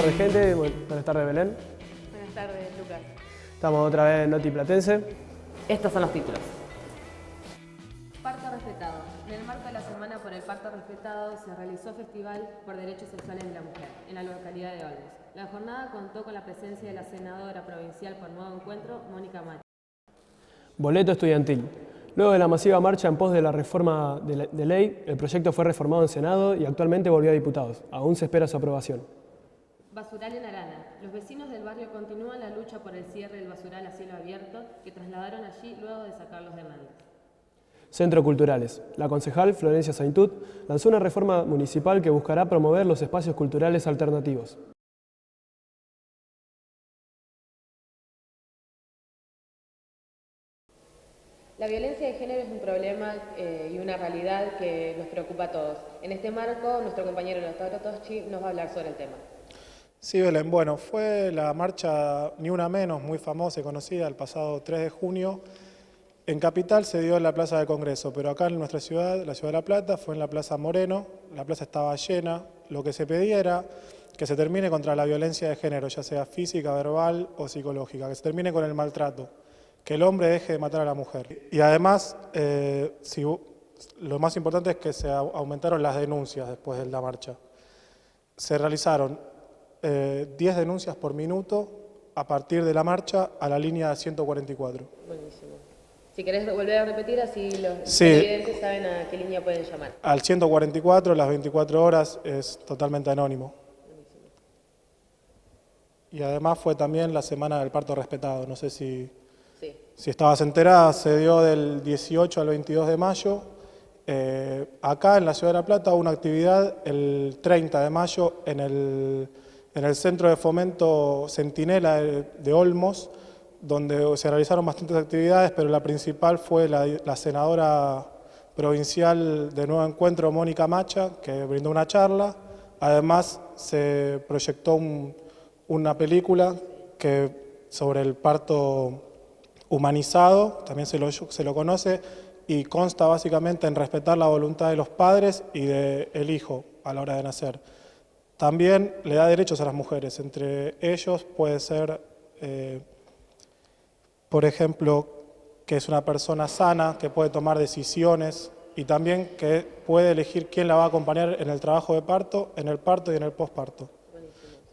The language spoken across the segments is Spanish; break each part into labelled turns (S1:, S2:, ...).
S1: tardes, gente. Buenas tardes, Belén.
S2: Buenas tardes, Lucas.
S1: Estamos otra vez en Noti Platense.
S2: Estos son los títulos.
S3: Parto respetado. En el marco de la Semana por el Parto Respetado se realizó Festival por Derechos Sexuales de la Mujer en la localidad de Olmos. La jornada contó con la presencia de la senadora provincial por Nuevo Encuentro, Mónica Macha.
S1: Boleto estudiantil. Luego de la masiva marcha en pos de la reforma de ley, el proyecto fue reformado en Senado y actualmente volvió a diputados. Aún se espera su aprobación.
S3: Basural en Arana. Los vecinos del barrio continúan la lucha por el cierre del basural a cielo abierto que trasladaron allí luego de sacar los demandas.
S1: Centros culturales. La concejal Florencia Saintut lanzó una reforma municipal que buscará promover los espacios culturales alternativos.
S3: La violencia de género es un problema y una realidad que nos preocupa a todos. En este marco, nuestro compañero Lautaro Toschi nos va a hablar sobre el tema.
S4: Sí, Belén. Bueno, fue la marcha Ni Una Menos, muy famosa y conocida, el pasado 3 de junio. En Capital se dio en la Plaza del Congreso, pero acá en nuestra ciudad, la ciudad de La Plata, fue en la Plaza Moreno. La plaza estaba llena. Lo que se pedía era que se termine contra la violencia de género, ya sea física, verbal o psicológica, que se termine con el maltrato, que el hombre deje de matar a la mujer. Y además, lo más importante es que se aumentaron las denuncias después de la marcha. Se realizaron 10 denuncias por minuto a partir de la marcha a la línea 144.
S3: Buenísimo. Si querés volver a repetir, así los
S4: Sí.
S3: televidentes saben a qué línea pueden llamar.
S4: Al 144, las 24 horas, es totalmente anónimo.
S3: Buenísimo.
S4: Y además fue también la Semana del Parto Respetado. No sé si
S3: Sí.
S4: estabas enterada, se dio del 18 al 22 de mayo. Acá en la Ciudad de La Plata hubo una actividad el 30 de mayo en el Centro de Fomento Centinela de Olmos, donde se realizaron bastantes actividades, pero la principal fue la senadora provincial de Nuevo Encuentro, Mónica Macha, que brindó una charla. Además, se proyectó una película sobre el parto humanizado, también se lo conoce, y consta básicamente en respetar la voluntad de los padres y del hijo a la hora de nacer. También le da derechos a las mujeres, entre ellos puede ser, por ejemplo, que es una persona sana, que puede tomar decisiones y también que puede elegir quién la va a acompañar en el trabajo de parto, en el parto y en el posparto.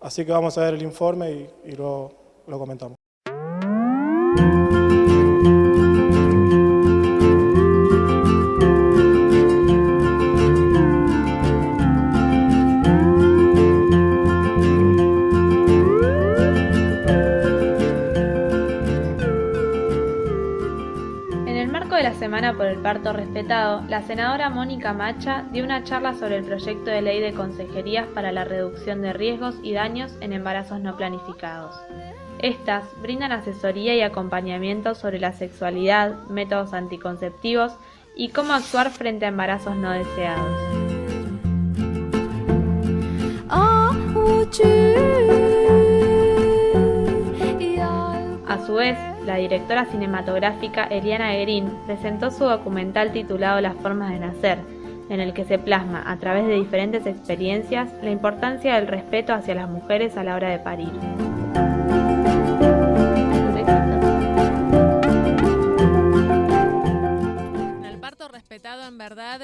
S4: Así que vamos a ver el informe y luego lo comentamos.
S5: De la Semana por el Parto Respetado, la senadora Mónica Macha dio una charla sobre el proyecto de ley de consejerías para la reducción de riesgos y daños en embarazos no planificados. Estas brindan asesoría y acompañamiento sobre la sexualidad, métodos anticonceptivos y cómo actuar frente a embarazos no deseados. A su vez, la directora cinematográfica Eliana Guerín presentó su documental titulado Las formas de nacer, en el que se plasma, a través de diferentes experiencias, la importancia del respeto hacia las mujeres a la hora de parir.
S6: El parto respetado en verdad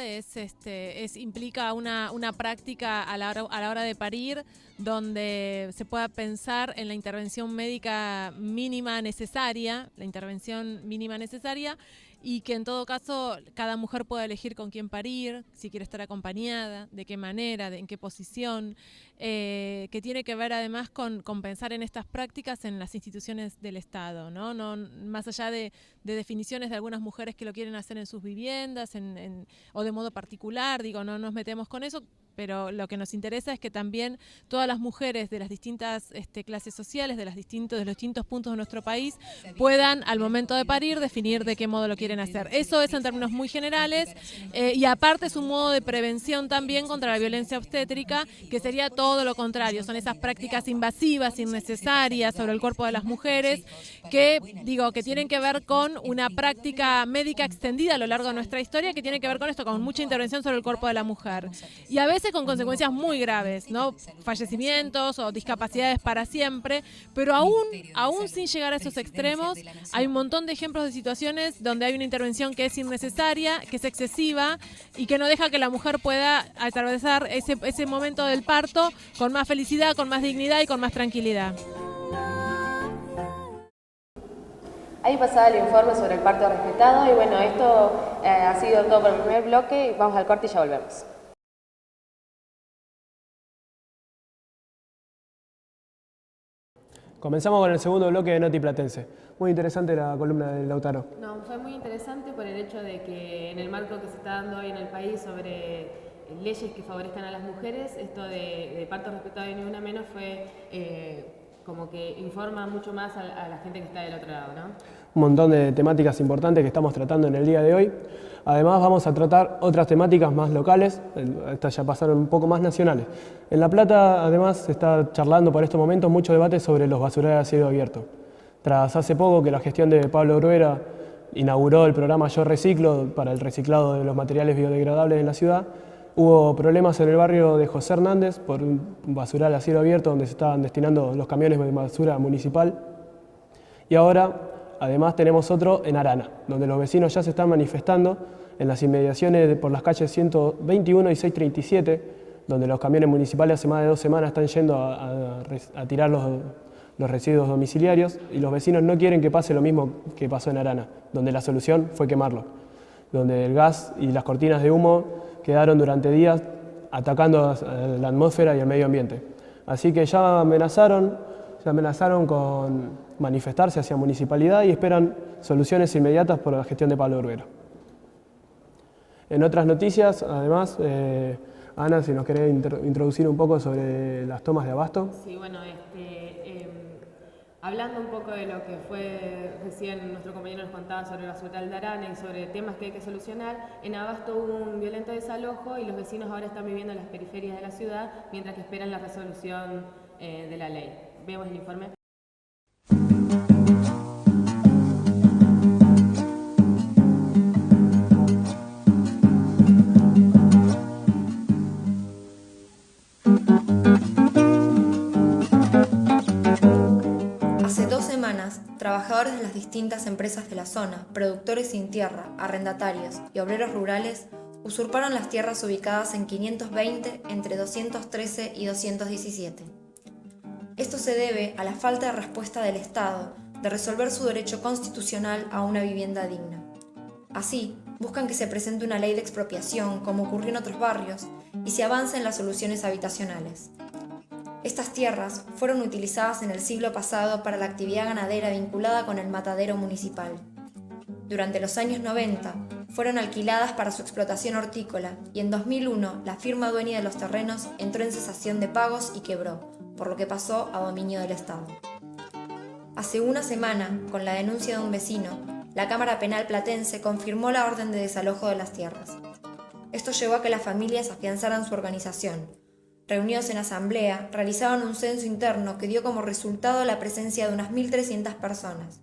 S6: implica una práctica a la hora de parir, donde se pueda pensar en la intervención médica mínima necesaria, y que en todo caso cada mujer pueda elegir con quién parir, si quiere estar acompañada, de qué manera, en qué posición, que tiene que ver además con pensar en estas prácticas en las instituciones del Estado, ¿no? Más allá de definiciones de algunas mujeres que lo quieren hacer en sus viviendas o de modo particular, no nos metemos con eso, pero lo que nos interesa es que también todas las mujeres de las distintas clases sociales, de los distintos puntos de nuestro país, puedan al momento de parir definir de qué modo lo quieren hacer. Eso es en términos muy generales y aparte es un modo de prevención también contra la violencia obstétrica, que sería todo lo contrario, son esas prácticas invasivas, innecesarias sobre el cuerpo de las mujeres que tienen que ver con una práctica médica extendida a lo largo de nuestra historia, que tiene que ver con esto, con mucha intervención sobre el cuerpo de la mujer. Y a veces veces con consecuencias muy graves, ¿no? Fallecimientos o discapacidades para siempre, pero aún sin llegar a esos extremos, hay un montón de ejemplos de situaciones donde hay una intervención que es innecesaria, que es excesiva y que no deja que la mujer pueda atravesar ese momento del parto con más felicidad, con más dignidad y con más tranquilidad.
S3: Ahí pasaba el informe sobre el parto respetado y bueno, esto ha sido todo por el primer bloque. Vamos al corte y ya volvemos.
S1: Comenzamos con el segundo bloque de Noti Platense. Muy interesante la columna de Lautaro.
S3: No, fue muy interesante por el hecho de que en el marco que se está dando hoy en el país sobre leyes que favorezcan a las mujeres, esto de parto respetado y ni una menos fue como que informa mucho más a la gente que está del otro lado, ¿no?
S1: Un montón de temáticas importantes que estamos tratando en el día de hoy. Además vamos a tratar otras temáticas más locales, estas ya pasaron un poco más nacionales. En La Plata además se está charlando por estos momentos mucho debate sobre los basurales a cielo abierto. Tras hace poco que la gestión de Pablo Bruera inauguró el programa Yo Reciclo para el reciclado de los materiales biodegradables en la ciudad, hubo problemas en el barrio de José Hernández por un basural a cielo abierto donde se estaban destinando los camiones de basura municipal. Y ahora, además, tenemos otro en Arana, donde los vecinos ya se están manifestando en las inmediaciones por las calles 121 y 637, donde los camiones municipales hace más de 2 semanas están yendo a tirar los residuos domiciliarios y los vecinos no quieren que pase lo mismo que pasó en Arana, donde la solución fue quemarlo, donde el gas y las cortinas de humo quedaron durante días atacando a la atmósfera y el medio ambiente. Así que ya amenazaron con manifestarse hacia municipalidad y esperan soluciones inmediatas por la gestión de Pablo Bruera. En otras noticias, además, Ana, si nos querés introducir un poco sobre las tomas de abasto.
S3: Sí, bueno, hablando un poco de lo que fue recién nuestro compañero nos contaba sobre el basural de Arana y sobre temas que hay que solucionar, en Abasto hubo un violento desalojo y los vecinos ahora están viviendo en las periferias de la ciudad mientras que esperan la resolución de la ley. Vemos el informe.
S7: Hace 2 semanas, trabajadores de las distintas empresas de la zona, productores sin tierra, arrendatarios y obreros rurales usurparon las tierras ubicadas en 520 entre 213 y 217. Esto se debe a la falta de respuesta del Estado de resolver su derecho constitucional a una vivienda digna. Así, buscan que se presente una ley de expropiación, como ocurrió en otros barrios, y se avance en las soluciones habitacionales. Estas tierras fueron utilizadas en el siglo pasado para la actividad ganadera vinculada con el matadero municipal. Durante los años 90 fueron alquiladas para su explotación hortícola y en 2001 la firma dueña de los terrenos entró en cesación de pagos y quebró, por lo que pasó a dominio del Estado. Hace una semana, con la denuncia de un vecino, la Cámara Penal platense confirmó la orden de desalojo de las tierras. Esto llevó a que las familias afianzaran su organización. Reunidos en asamblea, realizaron un censo interno que dio como resultado la presencia de unas 1.300 personas.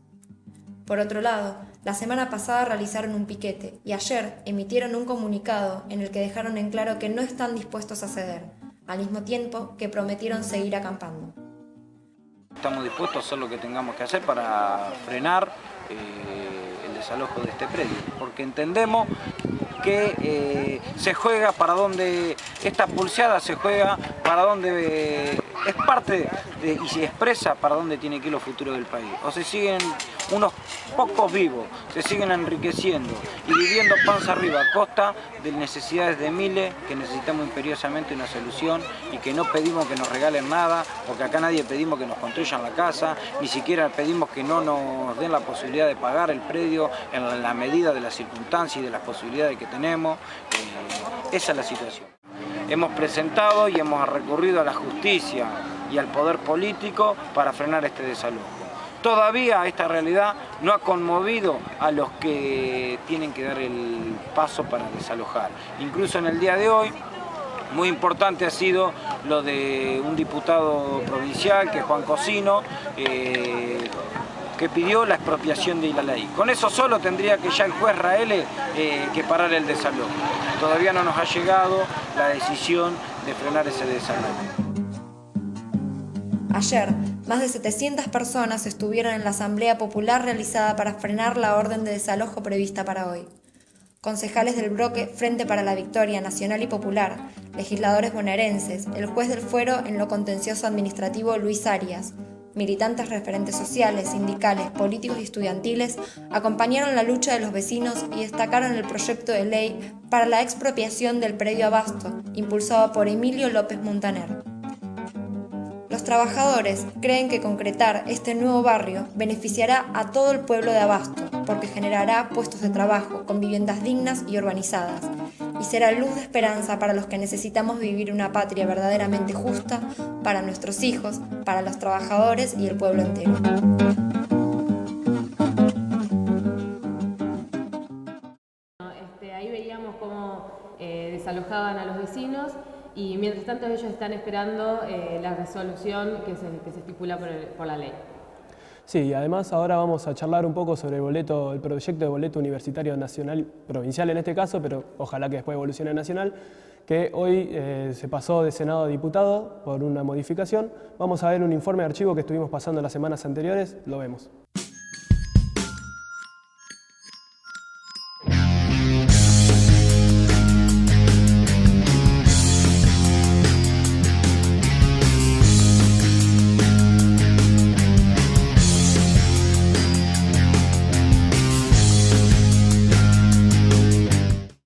S7: Por otro lado, la semana pasada realizaron un piquete y ayer emitieron un comunicado en el que dejaron en claro que no están dispuestos a ceder, al mismo tiempo que prometieron seguir acampando.
S8: Estamos dispuestos a hacer lo que tengamos que hacer para frenar el desalojo de este predio, porque entendemos que se juega para donde esta pulseada se juega, para donde es parte y se expresa para dónde tiene que ir lo futuro del país. O se siguen unos pocos vivos, se siguen enriqueciendo y viviendo panza arriba a costa de necesidades de miles que necesitamos imperiosamente una solución y que no pedimos que nos regalen nada, porque acá nadie pedimos que nos construyan la casa, ni siquiera pedimos que no nos den la posibilidad de pagar el predio en la medida de las circunstancias y de las posibilidades que tenemos. Esa es la situación. Hemos presentado y hemos recurrido a la justicia y al poder político para frenar este desalojo. Todavía esta realidad no ha conmovido a los que tienen que dar el paso para desalojar. Incluso en el día de hoy, muy importante ha sido lo de un diputado provincial, que es Juan Cosino, que pidió la expropiación de la ley. Con eso solo tendría que ya el juez Raele que parar el desalojo. Todavía no nos ha llegado la decisión frenar ese desalojo.
S7: Ayer, más de 700 personas estuvieron en la asamblea popular realizada para frenar la orden de desalojo prevista para hoy. Concejales del bloque Frente para la Victoria Nacional y Popular, legisladores bonaerenses, el juez del fuero en lo contencioso administrativo Luis Arias, militantes referentes sociales, sindicales, políticos y estudiantiles acompañaron la lucha de los vecinos y destacaron el proyecto de ley para la expropiación del predio Abasto, impulsado por Emilio López Montaner. Los trabajadores creen que concretar este nuevo barrio beneficiará a todo el pueblo de Abasto, porque generará puestos de trabajo con viviendas dignas y urbanizadas, y será luz de esperanza para los que necesitamos vivir una patria verdaderamente justa para nuestros hijos, para los trabajadores y el pueblo entero.
S3: Ahí veíamos cómo desalojaban a los vecinos y mientras tanto ellos están esperando la resolución que se estipula por la ley.
S1: Sí, y además ahora vamos a charlar un poco sobre el proyecto de boleto universitario nacional, provincial en este caso, pero ojalá que después evolucione a nacional, que hoy se pasó de Senado a Diputado por una modificación. Vamos a ver un informe de archivo que estuvimos pasando en las semanas anteriores, lo vemos.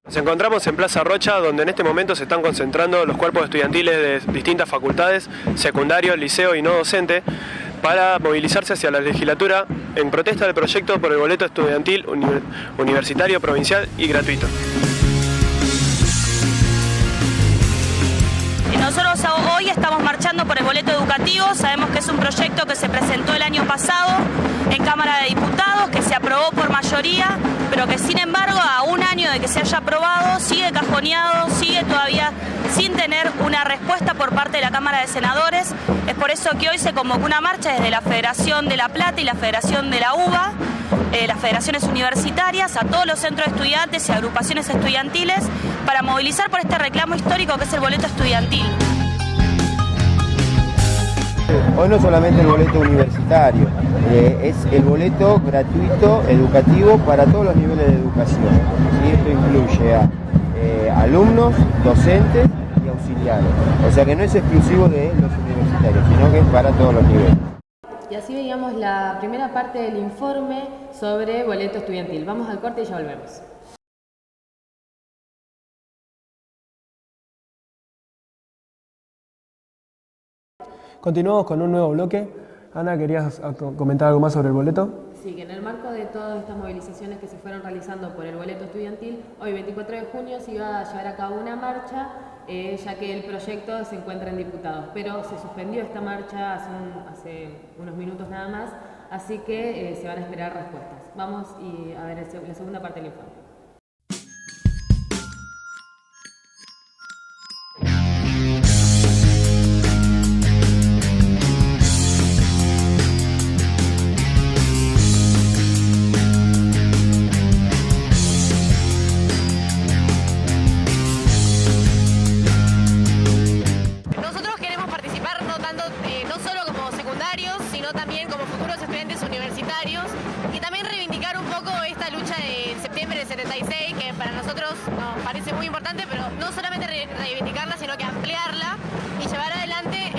S1: Nos encontramos en Plaza Rocha, donde en este momento se están concentrando los cuerpos estudiantiles de distintas facultades, secundario, liceo y no docente, para movilizarse hacia la legislatura en protesta del proyecto por el boleto estudiantil universitario, provincial y gratuito.
S9: Nosotros hoy estamos marchando por el boleto educativo. Sabemos que es un proyecto que se presentó el año pasado en Cámara de Diputados, que se aprobó por mayoría, pero que sin embargo a un año de que se haya aprobado sigue cajoneado, sigue todavía sin tener una respuesta por parte de la Cámara de Senadores. Es por eso que hoy se convocó una marcha desde la Federación de La Plata y la Federación de la UBA, las federaciones universitarias, a todos los centros de estudiantes y agrupaciones estudiantiles para movilizar por este reclamo histórico que es el boleto estudiantil.
S10: Hoy no solamente el boleto universitario, es el boleto gratuito educativo para todos los niveles de educación. ¿Sí? Esto incluye a alumnos, docentes y auxiliares. O sea que no es exclusivo de los universitarios, sino que es para todos los niveles.
S3: Y así veíamos la primera parte del informe sobre boleto estudiantil. Vamos al corte y ya volvemos.
S1: Continuamos con un nuevo bloque. Ana, ¿querías comentar algo más sobre el boleto?
S3: Sí, que en el marco de todas estas movilizaciones que se fueron realizando por el boleto estudiantil, hoy 24 de junio se iba a llevar a cabo una marcha, ya que el proyecto se encuentra en diputados, pero se suspendió esta marcha hace unos minutos nada más, así que se van a esperar respuestas. Vamos a ver la segunda parte del informe.
S11: Que para nosotros nos parece muy importante, pero no solamente reivindicarla, sino que ampliarla y llevar adelante,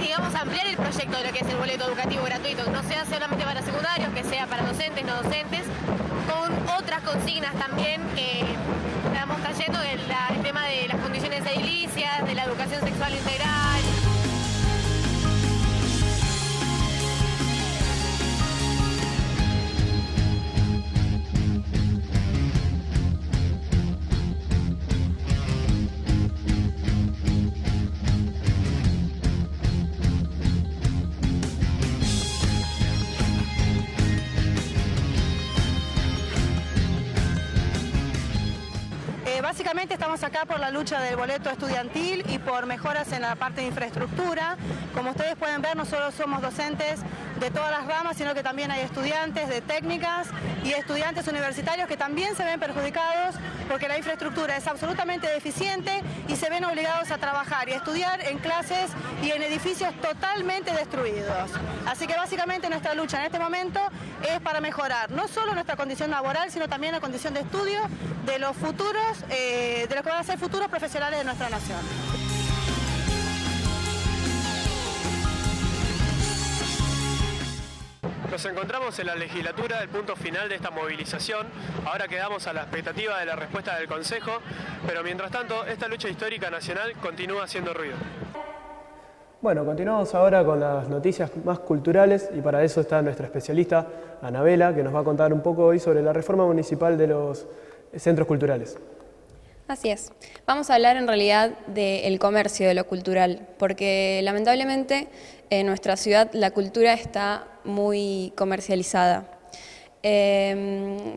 S11: digamos, ampliar el proyecto de lo que es el boleto educativo gratuito, que no sea solamente para secundarios, que sea para docentes, no docentes, con otras consignas también que estamos trayendo, el tema de las condiciones edilicias, de la educación sexual integral.
S12: Básicamente estamos acá por la lucha del boleto estudiantil y por mejoras en la parte de infraestructura. Como ustedes pueden ver, nosotros somos docentes de todas las ramas, sino que también hay estudiantes de técnicas y estudiantes universitarios que también se ven perjudicados porque la infraestructura es absolutamente deficiente y se ven obligados a trabajar y a estudiar en clases y en edificios totalmente destruidos. Así que básicamente nuestra lucha en este momento es para mejorar no solo nuestra condición laboral, sino también la condición de estudio de los futuros, de los que van a ser futuros profesionales de nuestra nación.
S1: Nos encontramos en la legislatura, el punto final de esta movilización. Ahora quedamos a la expectativa de la respuesta del Consejo, pero mientras tanto, esta lucha histórica nacional continúa haciendo ruido. Bueno, continuamos ahora con las noticias más culturales y para eso está nuestra especialista, Anabela, que nos va a contar un poco hoy sobre la reforma municipal de los centros culturales.
S13: Así es. Vamos a hablar en realidad del comercio de lo cultural, porque lamentablemente en nuestra ciudad la cultura está muy comercializada.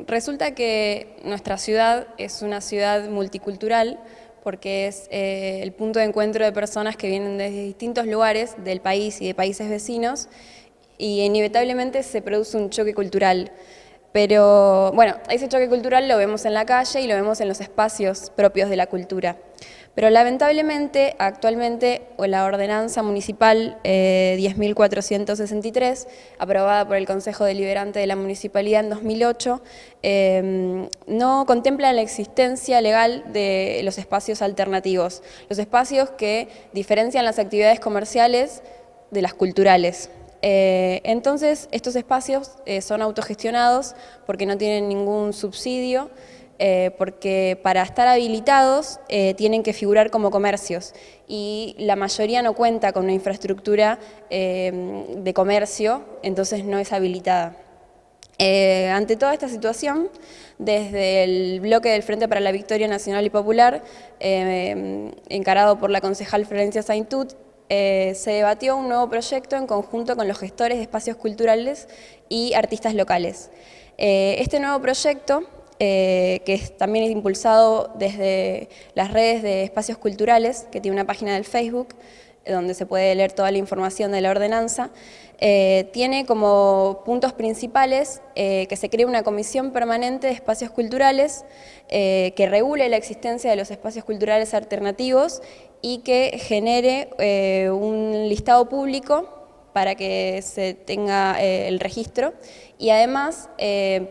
S13: Resulta que nuestra ciudad es una ciudad multicultural porque es el punto de encuentro de personas que vienen de distintos lugares del país y de países vecinos y inevitablemente se produce un choque cultural. Pero bueno, ese choque cultural lo vemos en la calle y lo vemos en los espacios propios de la cultura. Pero lamentablemente, actualmente, la ordenanza municipal 10.463, aprobada por el Consejo Deliberante de la Municipalidad en 2008, no contempla la existencia legal de los espacios alternativos, los espacios que diferencian las actividades comerciales de las culturales. Entonces, estos espacios son autogestionados porque no tienen ningún subsidio, porque para estar habilitados tienen que figurar como comercios y la mayoría no cuenta con una infraestructura de comercio, entonces no es habilitada. Ante toda esta situación, desde el bloque del Frente para la Victoria Nacional y Popular, encarado por la concejal Florencia Saintut, se debatió un nuevo proyecto en conjunto con los gestores de espacios culturales y artistas locales. Este nuevo proyecto, que también es impulsado desde las redes de espacios culturales, que tiene una página del Facebook, donde se puede leer toda la información de la ordenanza, tiene como puntos principales que se cree una comisión permanente de espacios culturales que regule la existencia de los espacios culturales alternativos y que genere un listado público para que se tenga el registro y además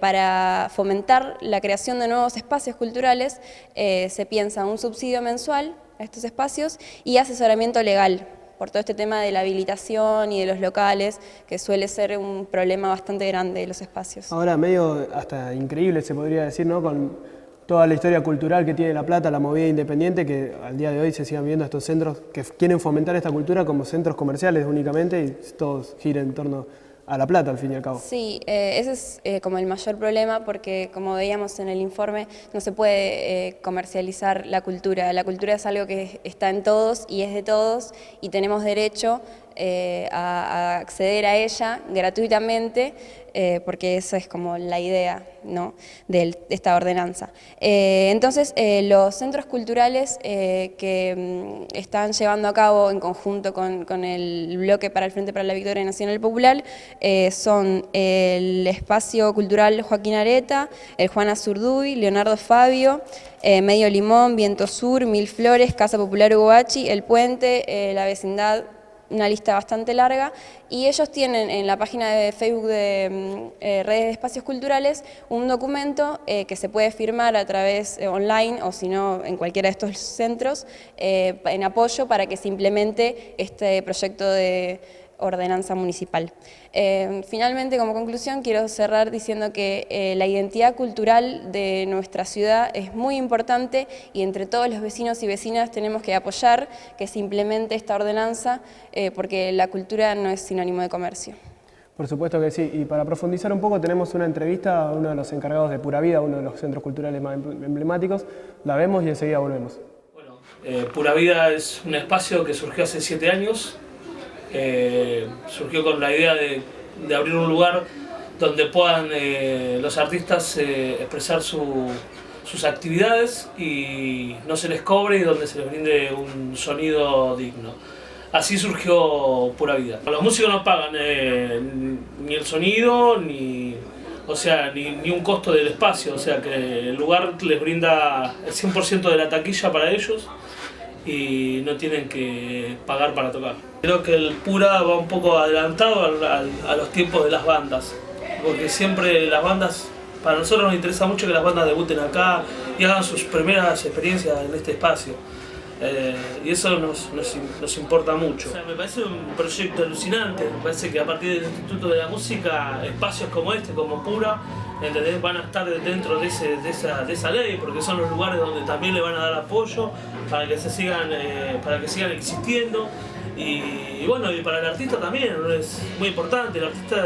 S13: para fomentar la creación de nuevos espacios culturales se piensa un subsidio mensual a estos espacios y asesoramiento legal por todo este tema de la habilitación y de los locales, que suele ser un problema bastante grande de los espacios.
S1: Ahora medio hasta increíble se podría decir, ¿no? Con toda la historia cultural que tiene La Plata, la movida independiente, que al día de hoy se sigan viendo estos centros que quieren fomentar esta cultura como centros comerciales únicamente y todos giran en torno a La Plata, al fin y al cabo.
S13: Sí, ese es como el mayor problema porque, como veíamos en el informe, no se puede comercializar la cultura. La cultura es algo que está en todos y es de todos y tenemos derecho a acceder a ella gratuitamente porque esa es como la idea, ¿no?, de esta ordenanza. Entonces, los centros culturales que están llevando a cabo en conjunto con el bloque para el Frente para la Victoria Nacional Popular son el Espacio Cultural Joaquín Areta, el Juana Zurduy, Leonardo Fabio, Medio Limón, Viento Sur, Mil Flores, Casa Popular Ugoachi, El Puente, La Vecindad, una lista bastante larga, y ellos tienen en la página de Facebook de Redes de Espacios Culturales un documento que se puede firmar a través online o si no en cualquiera de estos centros en apoyo para que se implemente este proyecto de ordenanza municipal. Finalmente, como conclusión, quiero cerrar diciendo que la identidad cultural de nuestra ciudad es muy importante y entre todos los vecinos y vecinas tenemos que apoyar que se implemente esta ordenanza porque la cultura no es sinónimo de comercio.
S1: Por supuesto que sí, y para profundizar un poco tenemos una entrevista a uno de los encargados de Pura Vida, uno de los centros culturales más emblemáticos. La vemos y enseguida volvemos.
S14: Bueno, Pura Vida es un espacio que surgió hace 7 años. Surgió con la idea de abrir un lugar donde puedan los artistas expresar sus actividades y no se les cobre y donde se les brinde un sonido digno. así surgió Pura Vida. Los músicos no pagan ni el sonido, ni un costo del espacio, o sea que el lugar les brinda el 100% de la taquilla para ellos y no tienen que pagar para tocar. Creo que el Pura va un poco adelantado a los tiempos de las bandas, porque siempre las bandas, para nosotros nos interesa mucho que las bandas debuten acá y hagan sus primeras experiencias en este espacio. Y eso nos importa mucho. O sea, me parece un proyecto alucinante, me parece que a partir del Instituto de la Música, espacios como este, como Pura, ¿entendés? Van a estar dentro de esa ley, porque son los lugares donde también le van a dar apoyo para que sigan existiendo. Y bueno, y para el artista también es muy importante. El artista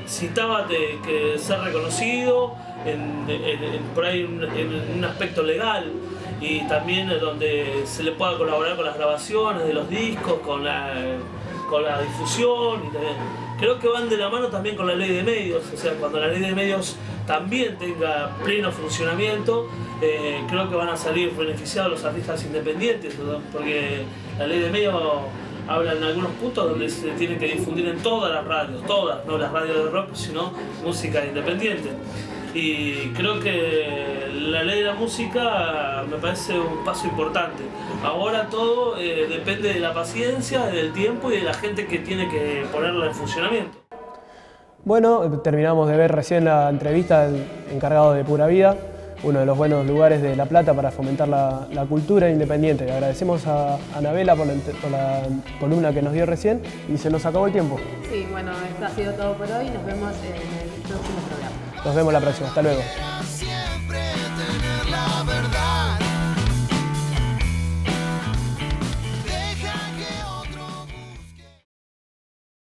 S14: necesitaba que ser reconocido por ahí en un aspecto legal, y también donde se le pueda colaborar con las grabaciones de los discos, con la difusión, y también creo que van de la mano también con la ley de medios. O sea, cuando la ley de medios también tenga pleno funcionamiento, creo que van a salir beneficiados los artistas independientes, ¿no? Porque la ley de medios habla en algunos puntos donde se tiene que difundir en todas las radios, todas, no las radios de rock, sino música independiente. Y creo que la ley de la música me parece un paso importante. Ahora todo depende de la paciencia, del tiempo y de la gente que tiene que ponerla en funcionamiento.
S1: Bueno, terminamos de ver recién la entrevista del encargado de Pura Vida, uno de los buenos lugares de La Plata para fomentar la cultura independiente. Le agradecemos a Anabela por la columna que nos dio recién y se nos acabó el tiempo.
S3: Sí, bueno, esto ha sido todo por hoy. Nos vemos en el próximo programa.
S1: Nos vemos la próxima. Hasta luego.